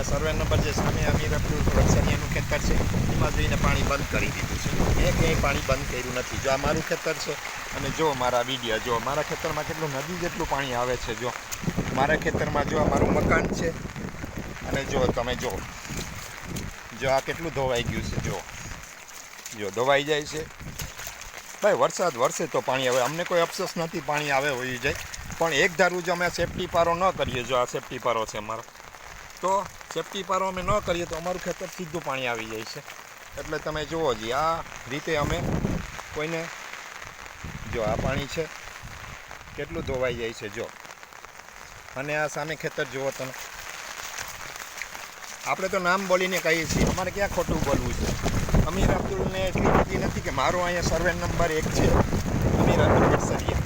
અને survey number જે સામે અમીર અબ્દુલ વરસાદિયાનું ખેતર છે એમાં જઈને પાણી બંધ કરી દીધું છે. મેં ક્યાંય પાણી બંધ કર્યું નથી. જો આ મારું ખેતર છે અને જો મારા વિડીયો જો મારા ખેતરમાં કેટલું નદી જેટલું પાણી આવે છે. જો મારા ખેતરમાં જો મારું મકાન છે અને જો તમે જો આ કેટલું ધોવાઈ ગયું છે. જો ધોવાઈ જાય છે. ભાઈ વરસાદ વરસે તો પાણી આવે, અમને કોઈ અફસોસ નથી પાણી આવે હોઈ જાય, પણ એક ધારું જો અમે સેફટી પારો ન કરીએ, જો આ સેફટી પારો છે અમારો, તો સેફટી પારો અમે ન કરીએ તો અમારું ખેતર સીધું પાણી આવી જાય છે. એટલે તમે જુઓ જી આ રીતે અમે કોઈને જો આ પાણી છે કેટલું ધોવાઈ જાય છે. જો અને આ સામે ખેતર જુઓ તમે, આપણે તો નામ બોલીને કહીએ છીએ, અમારે ક્યાં ખોટું બોલવું છે. અમીર અબ્દુલને એટલી બધી નથી કે મારો અહીંયા સર્વે નંબર 1 છે અમીર અબ્દુલ વરસાદિયા,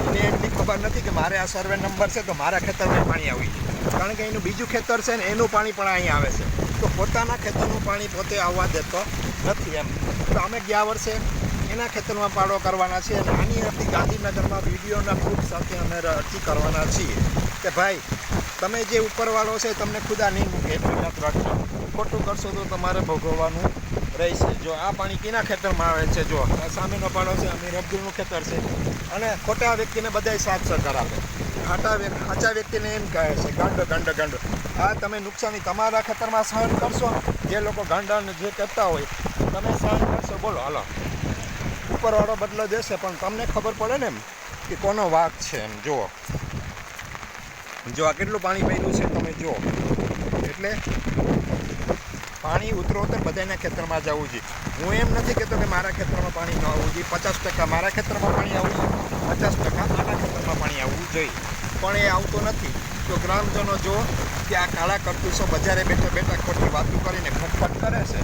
એને એટલી ખબર નથી કે મારે આ સર્વે નંબર છે તો મારા ખેતરમાં પાણી આવી જાય, કારણ કે એનું બીજું ખેતર છે ને એનું પાણી પણ અહીં આવે છે, તો પોતાના ખેતરનું પાણી પોતે આવવા દેતો નથી એમ. તો અમે ગયા વર્ષે એના ખેતરમાં પાડો કરવાના છીએ અને આની હતી ગાંધીનગરમાં વિડીયોના પ્રૂફ સાથે અમે અરજી કરવાના છીએ કે ભાઈ તમે જે ઉપરવાળો છે તમને ખુદા નહીં મૂકે એટલી યાદ રાખજો, ખોટું કરશો તો તમારે ભોગવવાનું રહેશે. જો આ પાણી કીના ખેતરમાં આવે છે, જો આ સામેનો પાડો છે અમીર અબ્દુલનું ખેતર છે, અને ખોટા વ્યક્તિને બધાય સાથ સહકાર આપે, સાચા વ્યક્તિને એમ કહે છે ગાંડો. આ તમે નુકસાની તમારા ખેતરમાં સહન કરશો, જે લોકો ગાંડાને જે કહેતા હોય તમે સહન કરશો, બોલો હાલો ઉપરવાળો બદલો દેશે, પણ તમને ખબર પડે ને એમ કે કોનો વાંક છે એમ. જો આ કેટલું પાણી પડ્યું છે તમે જુઓ, એટલે પાણી ઉત્તરોત્તર બધાના ખેતરમાં જવું જોઈએ. હું એમ નથી કહેતો કે મારા ખેતરમાં પાણી ન આવવું જોઈએ, 50% મારા ખેતરમાં પાણી આવવું જોઈએ, 50% આના ખેતરમાં પાણી આવવું જોઈએ, પણ એ આવતું નથી. તો ગ્રામજનો જો કે આ કાળા કરતૂસો બજારે બેઠા ખોટી વાતો કરીને ખટખટ કરે છે,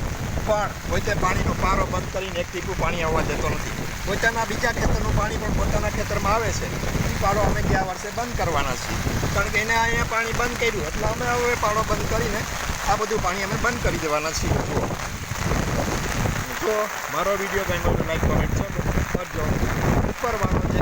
પણ પોતે પાણીનો પારો બંધ કરીને એક ટીપું પાણી આવવા દેતો નથી. પોતાના બીજા ખેતરનું પાણી પણ પોતાના ખેતરમાં આવે છે, એ પાડો અમે ગયા વર્ષે બંધ કરવાના છીએ, કારણ કે એને અહીંયા પાણી બંધ કર્યું એટલે અમે હવે પાડો બંધ કરીને આ બધું પાણી અમે બંધ કરી દેવાના છીએ. જો મારો વિડીયો ગમ્યો તો લાઈક કોમેન્ટ કરજો. ઉપરવાળો જે